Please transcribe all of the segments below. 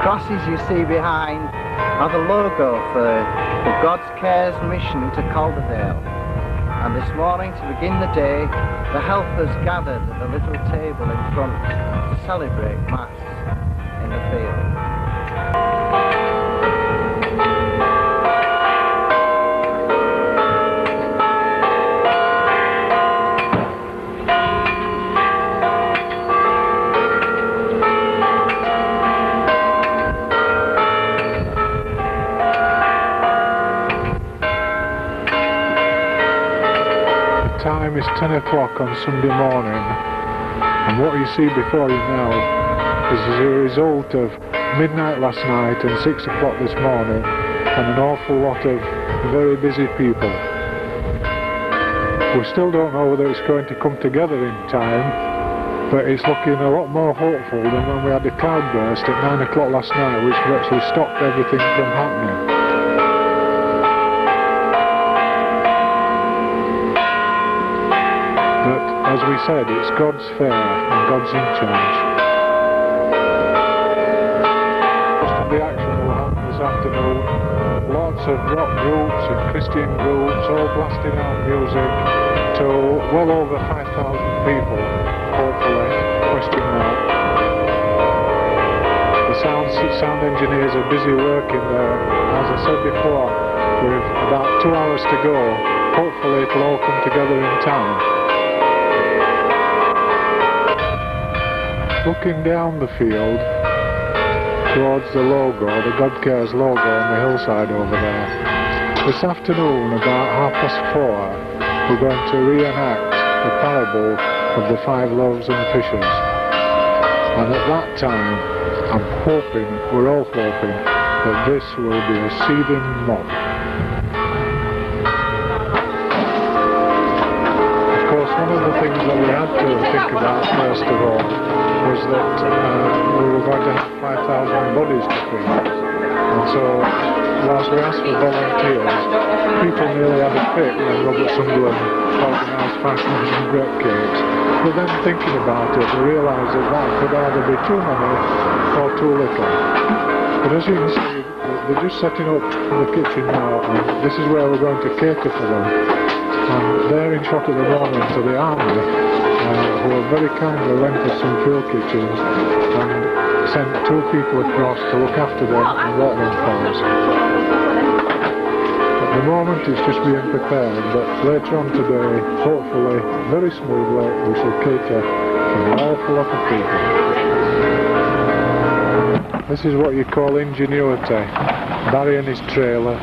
crosses you see behind are the logo for the God's Cares mission to Calderdale. And this morning, to begin the day, the helpers gathered at the little table in front to celebrate Mass in the field. Time is 10 o'clock on Sunday morning, and what you see before you now is as a result of midnight last night and 6 o'clock this morning and an awful lot of very busy people. We still don't know whether it's going to come together in time, but it's looking a lot more hopeful than when we had a cloudburst at 9 o'clock last night, which virtually stopped everything from happening. As we said, it's God's fair and God's in charge. Most of the action will happen this afternoon. Lots of rock groups and Christian groups all blasting out music to well over 5,000 people, hopefully, question mark. The sound engineers are busy working there. As I said before, with about 2 hours to go, hopefully it'll all come together in time. Looking down the field towards the logo, the God Cares logo on the hillside over there, this afternoon about 4:30 we're going to reenact the parable of the 5 loaves and fishes, and at that time I'm hoping, we're all hoping, that this will be a seething mob. Of course, one of the things that we had to think about first of all was that we were going to have 5,000 bodies to feed. And so, whilst we asked for volunteers, people nearly had a fit when Robert Sunderland organised 5,000 grape cakes. But then thinking about it, we realised that that could either be too many or too little. But as you can see, they're just setting up the kitchen now, and this is where we're going to cater for them. And they're in shot at the moment to the army, who have very kindly lent us some field kitchens and sent 2 people across to look after them and walk them for us. At the moment it's just being prepared, but later on today, hopefully, very smoothly, we shall cater for an awful lot of people. This is what you call ingenuity. Barry and his trailer.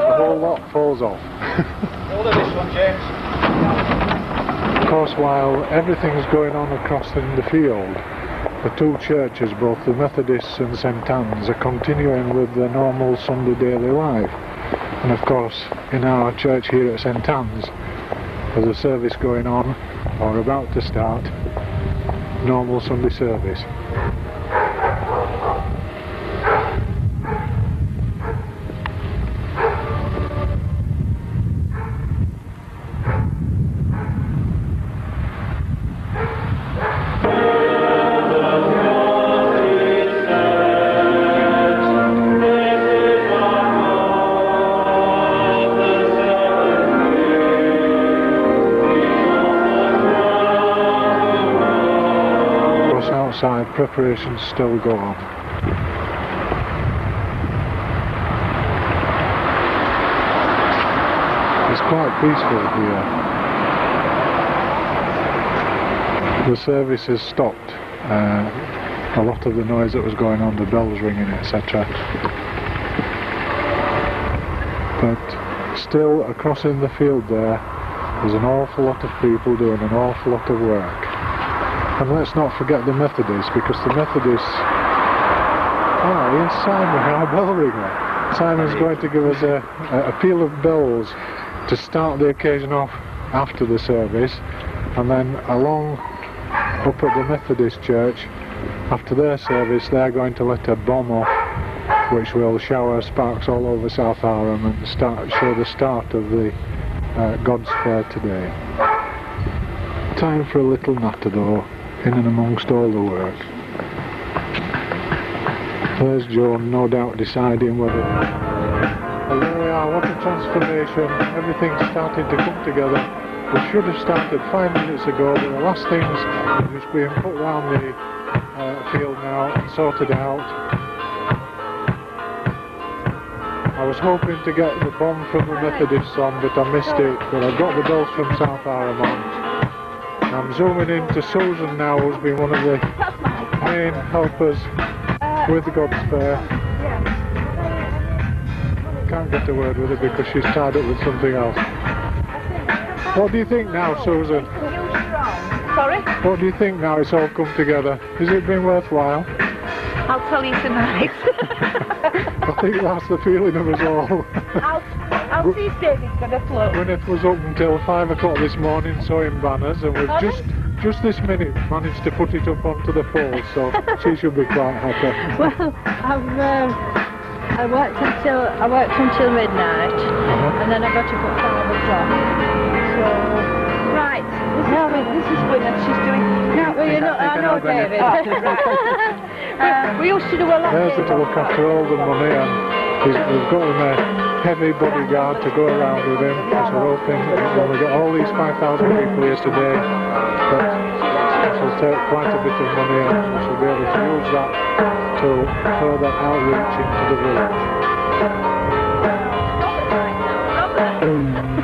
The whole lot falls off. Hold on this one, James. Of course, while everything's going on across in the field, the 2 churches, both the Methodists and St Anne's, are continuing with their normal Sunday daily life. And of course, in our church here at St Anne's, there's a service going on, or about to start, normal Sunday service. Outside, preparations still go on. It's quite peaceful here. The service has stopped. A lot of the noise that was going on, the bells ringing, etc. But still, across in the field there's an awful lot of people doing an awful lot of work. And let's not forget the Methodists, because the Methodists... Ah, yes, Simon, our bell ringer. Simon's going to give us a peal of bells to start the occasion off after the service, and then along up at the Methodist church, after their service, they're going to let a bomb off, which will shower sparks all over Southowram and show the start of the God's Fair today. Time for a little natter though, in and amongst all the work. There's Joan, no doubt deciding whether... Well, there we are, what a transformation. Everything's starting to come together. We should have started 5 minutes ago, but the last things are just being put round the field now and sorted out. I was hoping to get the bomb from the Methodists on, but I missed it. But I've got the bells from Southowram on. I'm zooming into Susan now, who's been one of the main helpers with God's Fair. Can't get a word with her because she's tied up with something else. What do you think now, Susan? Sorry? What do you think now it's all come together? Has it been worthwhile? I'll tell you tonight. I think that's the feeling of us all. I'll see if David's going to float. Gwyneth was up until 5 o'clock this morning sewing banners, and we've just this minute managed to put it up onto the pole, so she should be quite happy. Well, I worked until midnight, and then I got up at 5 o'clock. So right, this is Gwyneth. She's doing. No, well, you know, I know David. We used to do a lot. There's to look after all the money, and we've got him a heavy bodyguard to go around with him. So we're hoping when we get all these 5,000 people here today, that this will take quite a bit of money, and we should be able to use that to further outreach into the village.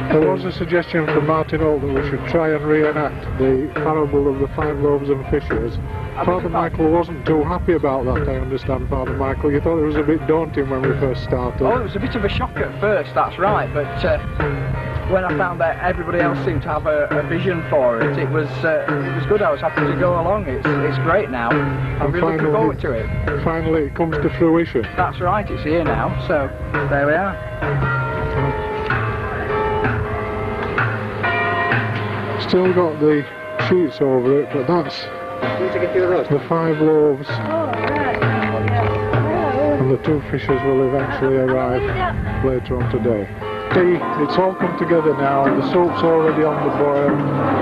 There was a suggestion from Martin Holt that we should try and reenact the parable of the 5 loaves and fishes. Father Michael wasn't too happy about that, I understand, Father Michael. You thought it was a bit daunting when we first started. Oh, it was a bit of a shock at first, that's right, but when I found that everybody else seemed to have a vision for it, it was good. I was happy to go along. It's great now. I'm really looking forward to it. Finally it comes to fruition. That's right, it's here now, so there we are. Still got the sheets over it, but that's the 5 loaves, and the 2 fishes will eventually arrive later on today. It's all come together now. The soup's already on the boil,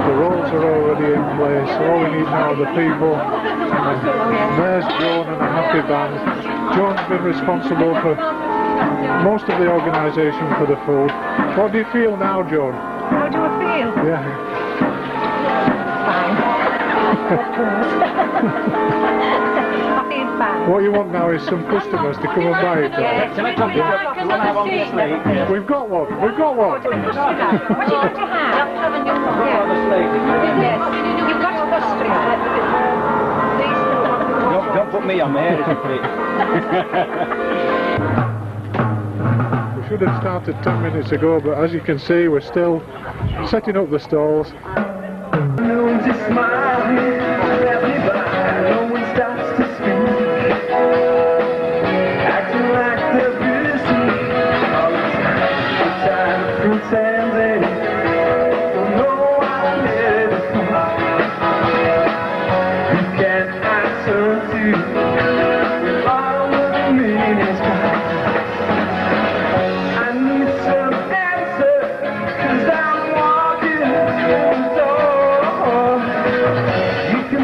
the rolls are already in place. All we need now are the people, and there's Joan and a happy band. Joan's been responsible for most of the organisation for the food. What do you feel now, Joan? How do I feel? Yeah. What you want now is some customers to come and buy it. Yes. Can I talk to you? We've got one. We've got one. What do you want to have? Have a new one. Yes. You've got a customer. Don't put me on there. We should have started 10 minutes ago, but as you can see, we're still setting up the stalls. You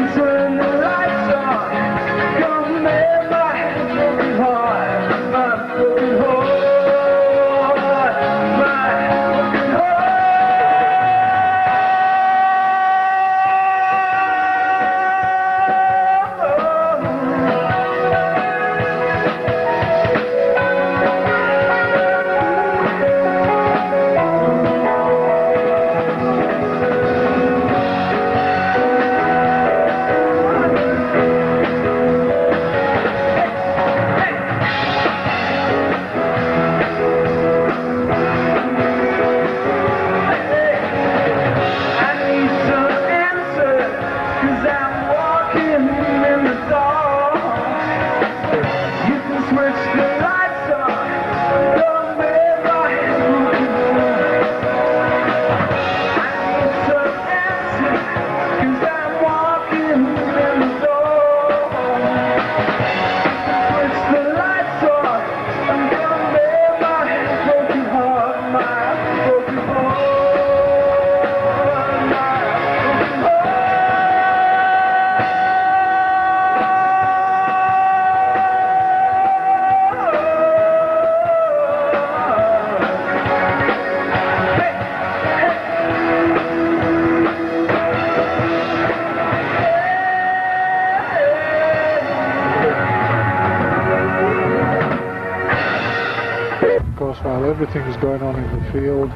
while everything's going on in the field,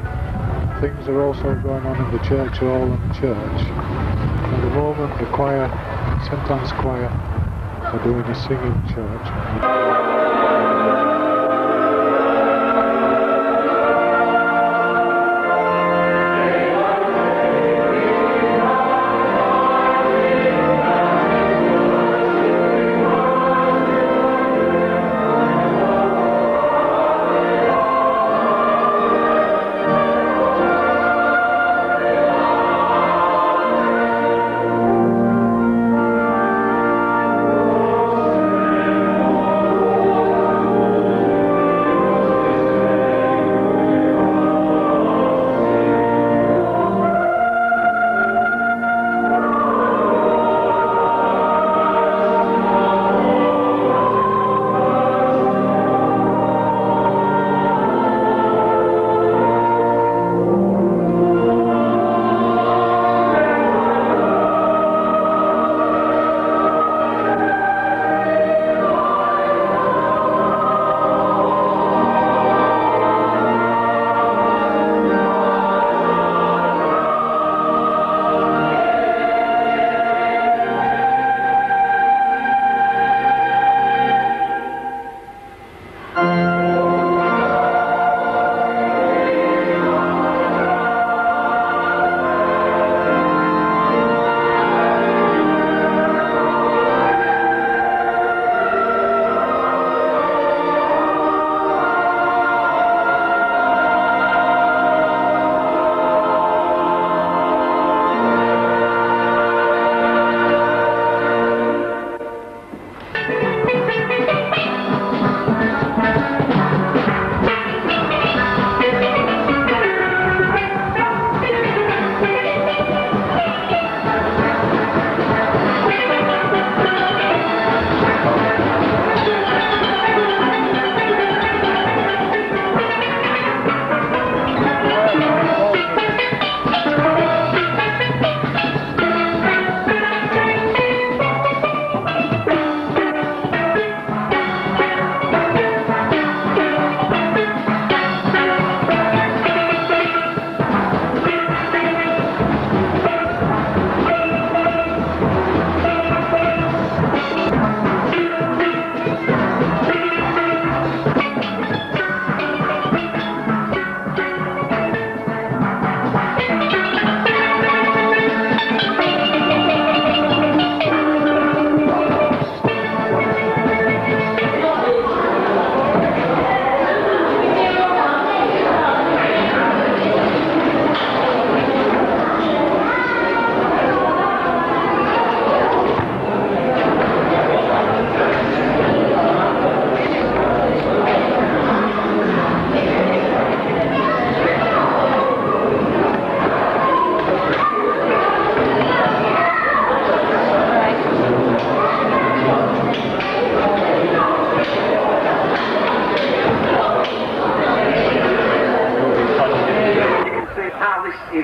things are also going on in the church hall and church. At the moment, the choir, St Anne's Choir, are doing a singing church.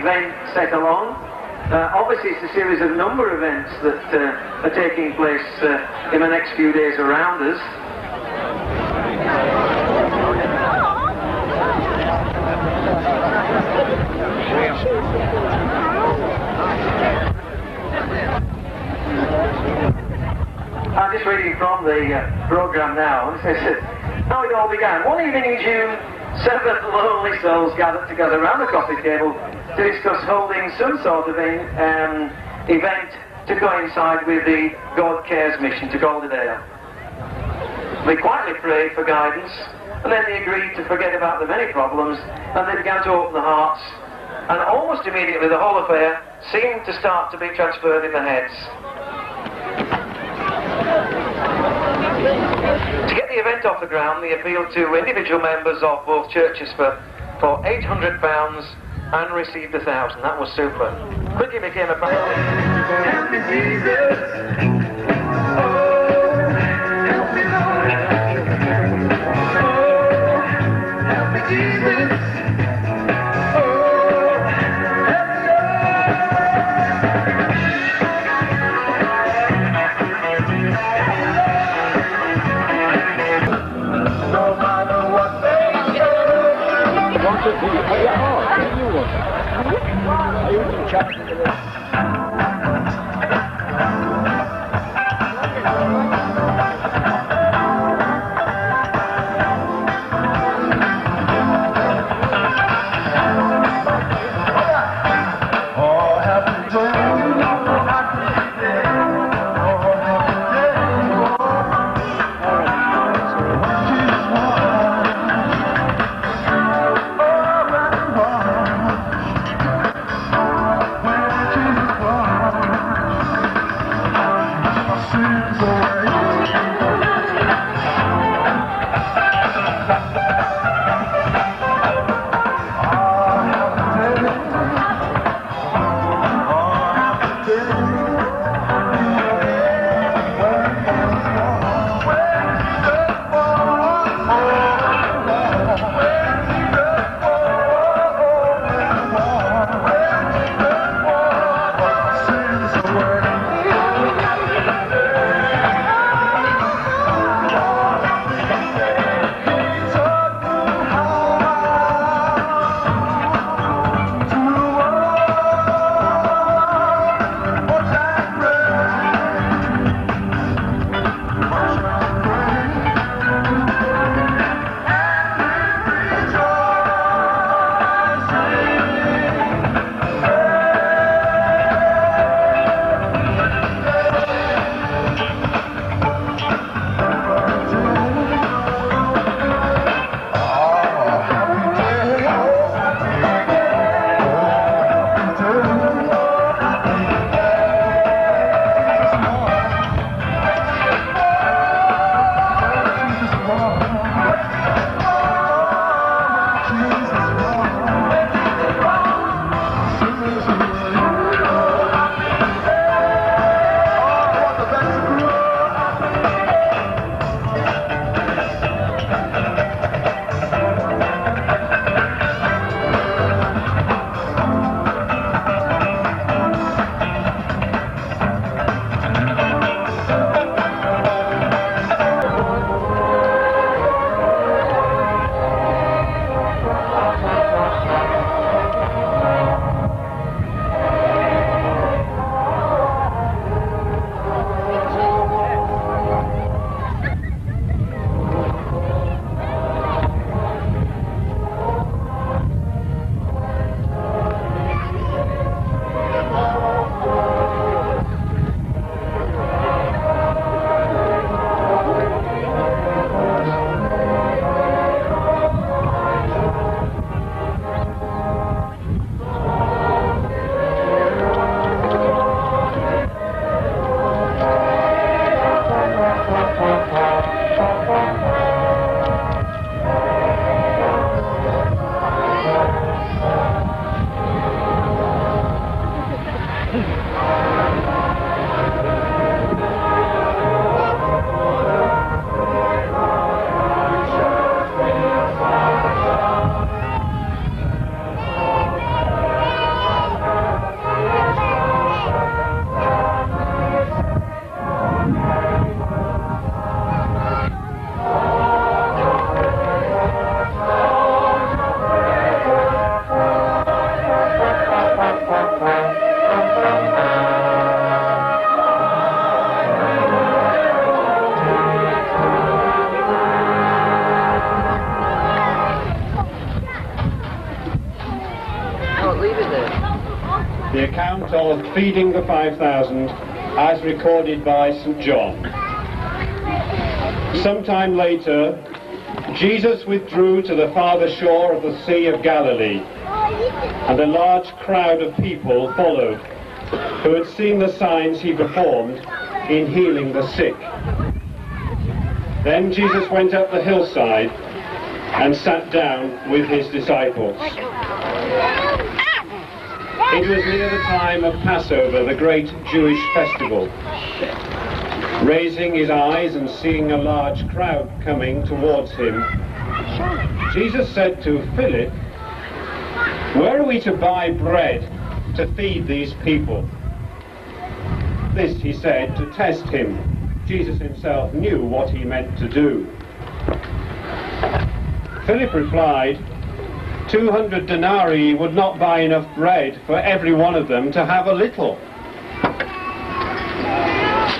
event set along. Obviously it's a series of number of events that are taking place in the next few days around us. I'm just reading from the programme now. It says, how it all began. One evening in June, 7 lonely souls gathered together around the coffee table to discuss holding some sort of event to coincide with the God Cares mission to Golderdale. They quietly prayed for guidance, and then they agreed to forget about the many problems, and they began to open their hearts, and almost immediately the whole affair seemed to start to be transferred in their heads. To get the event off the ground, they appealed to individual members of both churches for £800 and received 1,000. That was super. Quickly became a family. Help me, Jesus. Oh, help me, Lord. Oh, help me, Jesus. Oh, help me, No matter what they say. Are you in charge of this? The account of feeding the 5,000 as recorded by St. John. Sometime later, Jesus withdrew to the farther shore of the Sea of Galilee, and a large crowd of people followed, who had seen the signs he performed in healing the sick. Then Jesus went up the hillside and sat down with his disciples. It was near the time of Passover, the great Jewish festival. Raising his eyes and seeing a large crowd coming towards him, Jesus said to Philip, "Where are we to buy bread to feed these people?" This he said to test him. Jesus himself knew what he meant to do. Philip replied, 200 denarii would not buy enough bread for every one of them to have a little.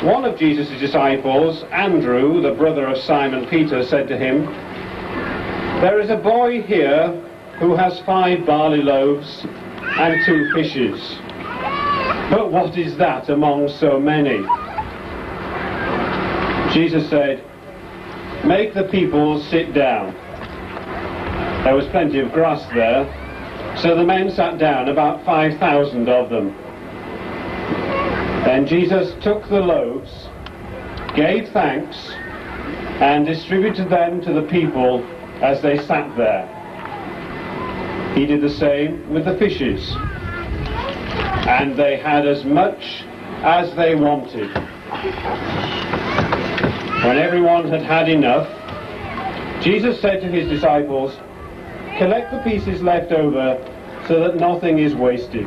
One of Jesus' disciples, Andrew, the brother of Simon Peter, said to him, "There is a boy here who has 5 barley loaves and 2 fishes. But what is that among so many?" Jesus said, "Make the people sit down." There was plenty of grass there, so the men sat down, about 5,000 of them. Then Jesus took the loaves, gave thanks, and distributed them to the people as they sat there. He did the same with the fishes, and they had as much as they wanted. When everyone had had enough, Jesus said to his disciples, "Collect the pieces left over so that nothing is wasted."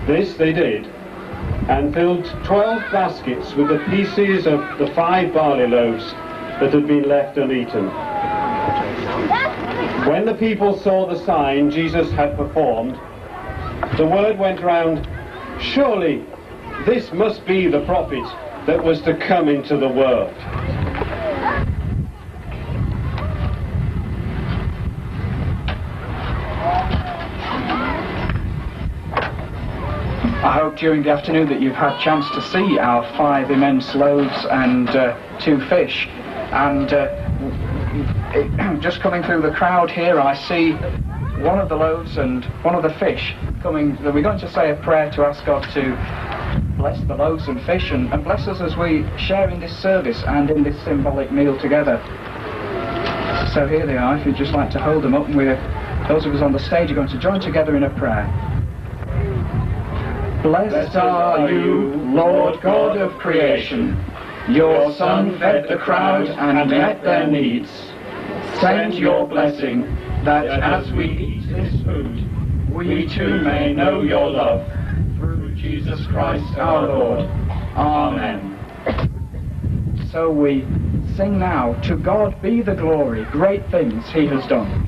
This they did, and filled 12 baskets with the pieces of the 5 barley loaves that had been left uneaten. When the people saw the sign Jesus had performed, the word went round, "Surely this must be the prophet that was to come into the world." I hope during the afternoon that you've had a chance to see our 5 immense loaves and 2 fish. And just coming through the crowd here, I see one of the loaves and one of the fish coming. We're going to say a prayer to ask God to bless the loaves and fish and bless us as we share in this service and in this symbolic meal together. So here they are, if you'd just like to hold them up, and those of us on the stage are going to join together in a prayer. Blessed are you, Lord God of creation. Your Son fed the crowd and met their needs. Send your blessing, that as we eat this food, we too may know your love. Through Jesus Christ our Lord. Amen. So we sing now, "To God be the glory, great things he has done."